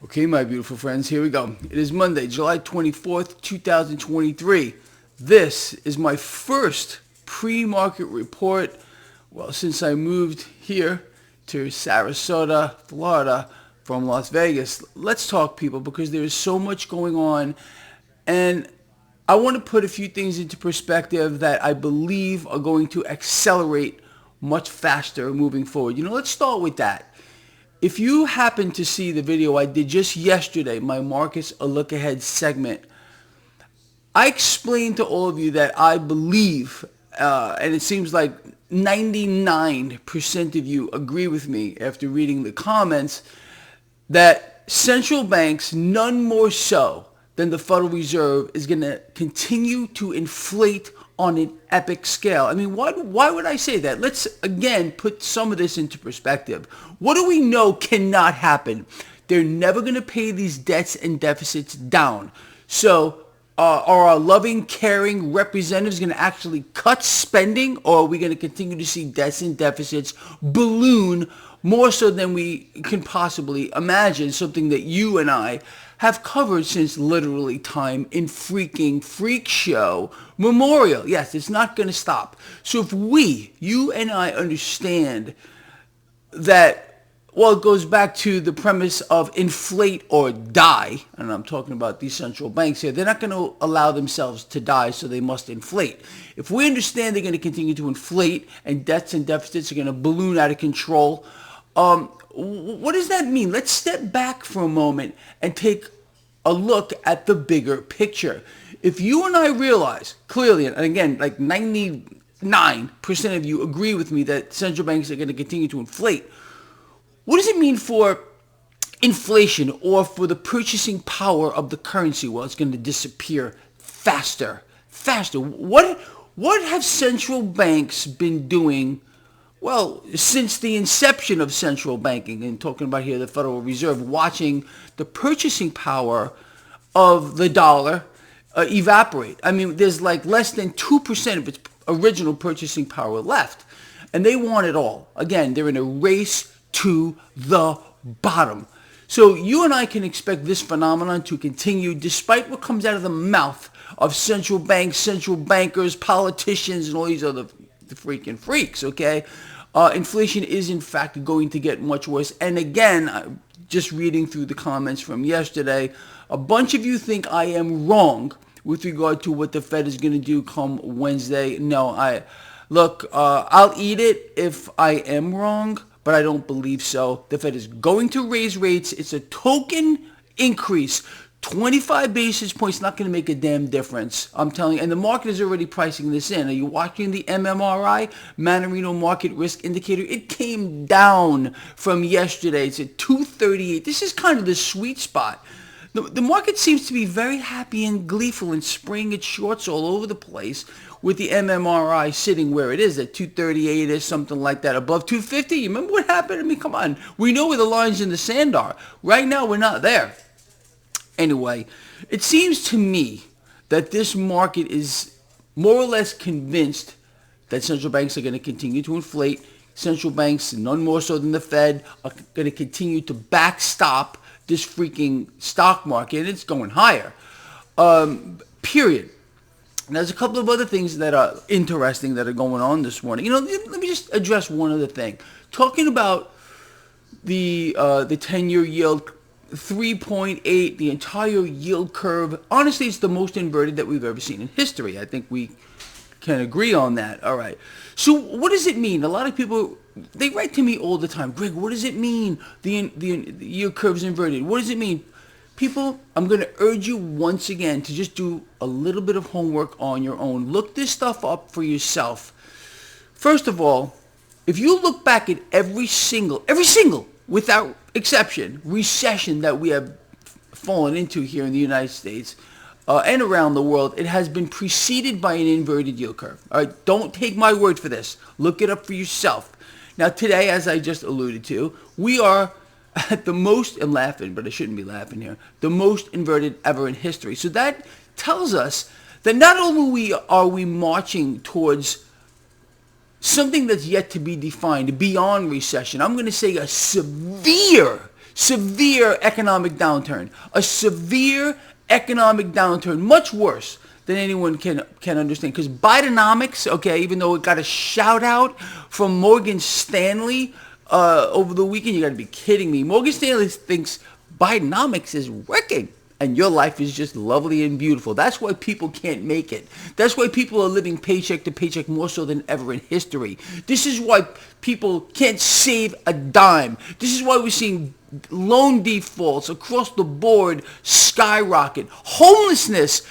Okay, my beautiful friends, here we go. It is Monday, July 24th, 2023. This is my first pre-market report, well, since I moved here to Sarasota, Florida from Las Vegas. Let's talk, people, because there is so much going on, and I want to put a few things into perspective that I believe are going to accelerate much faster moving forward. Let's start with that. If you happen to see the video I did just yesterday, my Markets A Look Ahead segment, I explained to all of you that I believe, and it seems like 99% of you agree with me after reading the comments, that central banks, none more so than the Federal Reserve, is going to continue to inflate on an epic scale. I mean, why would I say that? Let's, again, put some of this into perspective. What do we know cannot happen? They're never going to pay these debts and deficits down. So are our loving, caring representatives going to actually cut spending, or are we going to continue to see debts and deficits balloon more so than we can possibly imagine, something that you and I have covered since literally time in freaking freak show memorial? Yes, it's not going to stop. So if you and I understand that, well, it goes back to the premise of inflate or die, and I'm talking about these central banks here. They're not going to allow themselves to die, so they must inflate. If we understand they're going to continue to inflate and debts and deficits are going to balloon out of control, what does that mean? Let's step back for a moment and take a look at the bigger picture. If you and I realize clearly, and again, like 99% of you agree with me that central banks are going to continue to inflate, what does it mean for inflation or for the purchasing power of the currency? Well, it's going to disappear faster. What have central banks been doing? Well, since the inception of central banking, and talking about here the Federal Reserve, watching the purchasing power of the dollar evaporate. I mean, there's like less than 2% of its original purchasing power left, and they want it all. Again, they're in a race to the bottom. So you and I can expect this phenomenon to continue despite what comes out of the mouth of central banks, central bankers, politicians, and all these other freaking freaks, okay? Inflation is, in fact, going to get much worse. And again, just reading through the comments from yesterday, a bunch of you think I am wrong with regard to what the Fed is going to do come Wednesday. No, I'll eat it if I am wrong, but I don't believe so. The Fed is going to raise rates. It's a token increase. 25 basis points not going to make a damn difference. I'm telling you. And the market is already pricing this in. Are you watching the MMRI, Mannarino Market Risk Indicator? It came down from yesterday. It's at 238. This is kind of the sweet spot. The market seems to be very happy and gleeful and spraying its shorts all over the place with the MMRI sitting where it is at 238 or something like that, above 250. You remember what happened? I mean, come on. We know where the lines in the sand are. Right now, we're not there. Anyway, it seems to me that this market is more or less convinced that central banks are going to continue to inflate. Central banks, none more so than the Fed, are going to continue to backstop this freaking stock market, and it's going higher. Period. And there's a couple of other things that are interesting that are going on this morning. Let me just address one other thing. Talking about the 10-year yield, 3.8, the entire yield curve. Honestly, it's the most inverted that we've ever seen in history. I think we can agree on that. All right. So what does it mean? A lot of people, they write to me all the time, Greg, what does it mean the yield curve is inverted? What does it mean? People, I'm going to urge you once again to just do a little bit of homework on your own. Look this stuff up for yourself. First of all, if you look back at every single, without exception, recession that we have fallen into here in the United States and around the world, it has been preceded by an inverted yield curve. All right, don't take my word for this. Look it up for yourself. Now, today, as I just alluded to, we are at the most, and laughing, but I shouldn't be laughing here, the most inverted ever in history. So that tells us that not only are we marching towards something that's yet to be defined beyond recession, I'm going to say a severe severe economic downturn. A severe economic downturn, much worse than anyone can understand. Because Bidenomics, okay, even though it got a shout out from Morgan Stanley over the weekend, you got to be kidding me. Morgan Stanley thinks Bidenomics is working. And your life is just lovely and beautiful. That's why people can't make it. That's why people are living paycheck to paycheck more so than ever in history. This is why people can't save a dime. This is why we're seeing loan defaults across the board skyrocket. Homelessness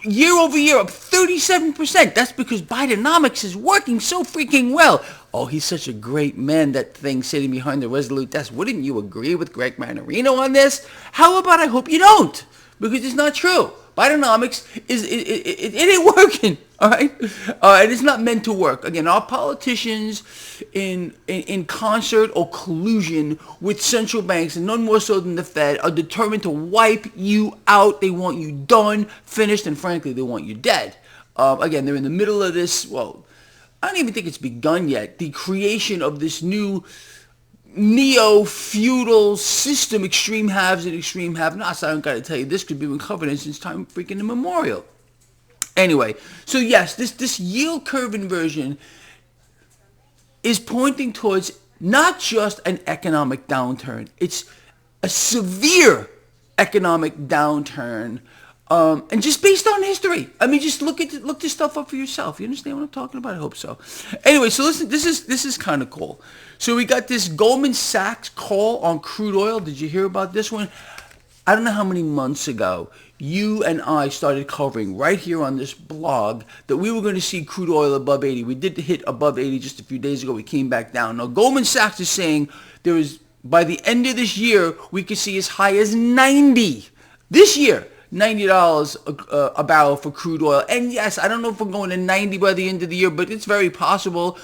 year over year up 37%. That's because Bidenomics is working so freaking well. Oh, he's such a great man, that thing sitting behind the Resolute desk. Wouldn't you agree with Greg Mannarino on this? How about I hope you don't? Because it's not true. Bidenomics it ain't working, all right? And it's not meant to work. Again, our politicians in concert or collusion with central banks, and none more so than the Fed, are determined to wipe you out. They want you done, finished, and frankly, they want you dead. Again, they're in the middle of this, well, I don't even think it's begun yet, the creation of this new neo-feudal system, extreme haves and extreme have-nots. I don't got to tell you, this could be been covered since time freaking immemorial. Anyway, so yes, this yield curve inversion is pointing towards not just an economic downturn, it's a severe economic downturn. And just based on history, I mean, just look this stuff up for yourself. You understand what I'm talking about? I hope so. Anyway, so listen, this is kind of cool. So we got this Goldman Sachs call on crude oil. Did you hear about this one? I don't know how many months ago you and I started covering right here on this blog that we were going to see crude oil above 80. We did hit above 80 just a few days ago. We came back down. Now Goldman Sachs is saying there is, by the end of this year, we could see as high as 90 this year. $90 a barrel for crude oil. And yes, I don't know if we're going to 90 by the end of the year, but it's very possible.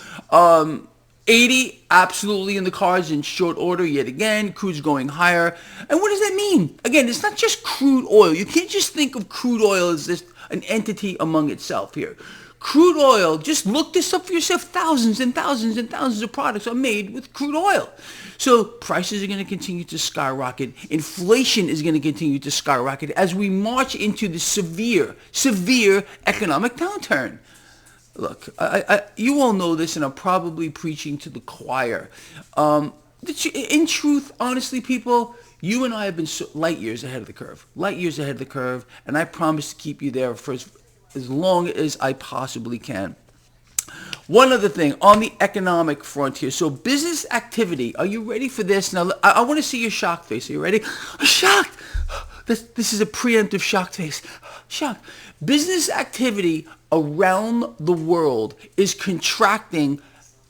80 absolutely in the cards in short order yet again. Crude's going higher. And what does that mean? Again, it's not just crude oil. You can't just think of crude oil as this an entity among itself here. Crude oil, just look this up for yourself. Thousands and thousands and thousands of products are made with crude oil. So prices are going to continue to skyrocket. Inflation is going to continue to skyrocket as we march into the severe economic downturn. Look, you all know this, and I'm probably preaching to the choir. In truth, honestly, people, you and I have been light years ahead of the curve. And I promise to keep you there for as long as I possibly can. One other thing on the economic front here. So business activity. Are you ready for this? Now, I want to see your shocked face. Are you ready? I'm shocked. This is a preemptive shocked face. Shocked. Business activity around the world is contracting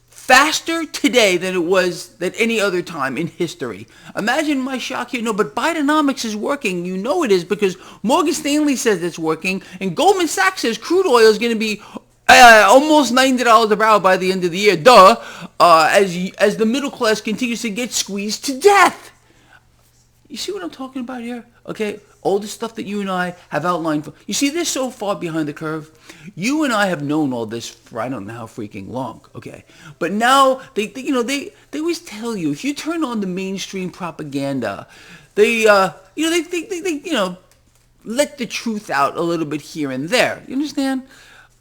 faster today than it was at any other time in history. Imagine my shock here. No, but Bidenomics is working. You know it is because Morgan Stanley says it's working, and Goldman Sachs says crude oil is going to be almost $90 a barrel by the end of the year. As the middle class continues to get squeezed to death. You see what I'm talking about here? Okay, all the stuff that you and I have outlined. You see, they're so far behind the curve. You and I have known all this for I don't know how freaking long. Okay, but now they always tell you if you turn on the mainstream propaganda, they let the truth out a little bit here and there. You understand?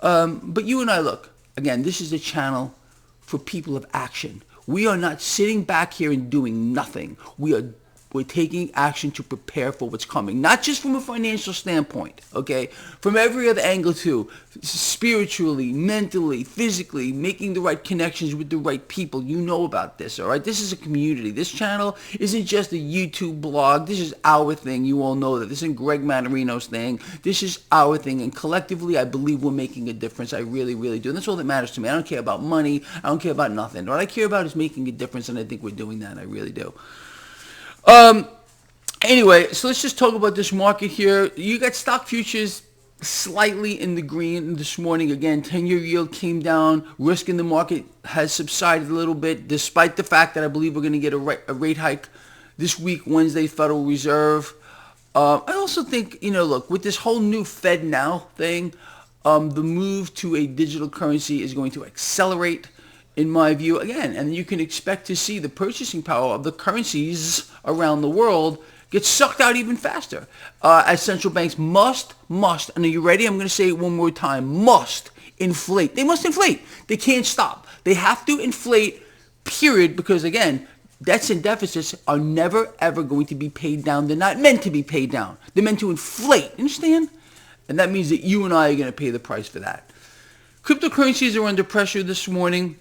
But you and I, look, again, this is a channel for people of action. We are not sitting back here and doing nothing. We're taking action to prepare for what's coming, not just from a financial standpoint, okay? From every other angle too, spiritually, mentally, physically, making the right connections with the right people. You know about this, all right? This is a community. This channel isn't just a YouTube blog. This is our thing. You all know that. This isn't Greg Mannarino's thing. This is our thing, and collectively, I believe we're making a difference. I really, really do, and that's all that matters to me. I don't care about money. I don't care about nothing. What I care about is making a difference, and I think we're doing that. I really do. Anyway, so let's just talk about this market here. You got stock futures slightly in the green this morning. Again, 10-year yield came down. Risk in the market has subsided a little bit, despite the fact that I believe we're going to get a rate hike this week, Wednesday, Federal Reserve. I also think, look, with this whole new Fed Now thing, the move to a digital currency is going to accelerate in my view, again, and you can expect to see the purchasing power of the currencies around the world get sucked out even faster. As central banks must, and are you ready? I'm going to say it one more time, must inflate. They must inflate. They can't stop. They have to inflate, period, because again, debts and deficits are never, ever going to be paid down. They're not meant to be paid down. They're meant to inflate. Understand? And that means that you and I are going to pay the price for that. Cryptocurrencies are under pressure this morning.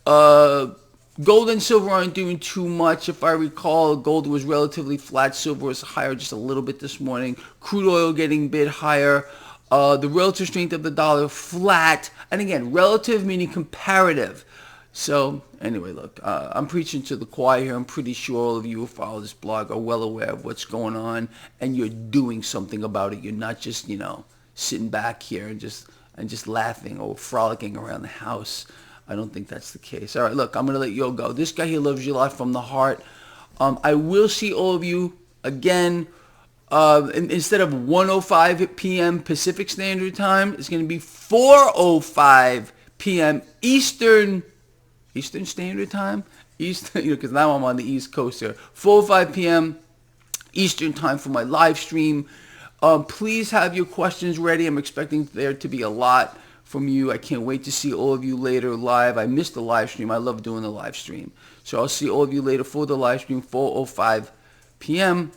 Gold and silver aren't doing too much. If I recall, gold was relatively flat. Silver was higher just a little bit this morning. Crude oil getting a bit higher. The relative strength of the dollar flat. And again, relative meaning comparative. So anyway, look, I'm preaching to the choir here. I'm pretty sure all of you who follow this blog are well aware of what's going on, and you're doing something about it. You're not just, sitting back here and just laughing or frolicking around the house. I don't think that's the case. All right, look, I'm going to let you all go. This guy here loves you a lot from the heart. I will see all of you again. Instead of 1:05 p.m. Pacific Standard Time, it's going to be 4:05 p.m. Eastern Standard Time, because now I'm on the East Coast here. 4:05 p.m. Eastern Time for my live stream. Please have your questions ready. I'm expecting there to be a lot from you. I can't wait to see all of you later live. I missed the live stream. I love doing the live stream. So I'll see all of you later for the live stream, 4:05 p.m.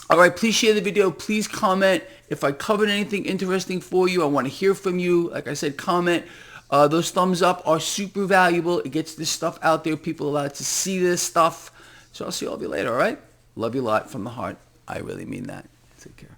All right, please share the video. Please comment. If I covered anything interesting for you, I want to hear from you. Like I said, comment. Those thumbs up are super valuable. It gets this stuff out there. People are allowed to see this stuff. So I'll see all of you later, all right? Love you a lot from the heart. I really mean that. Take care.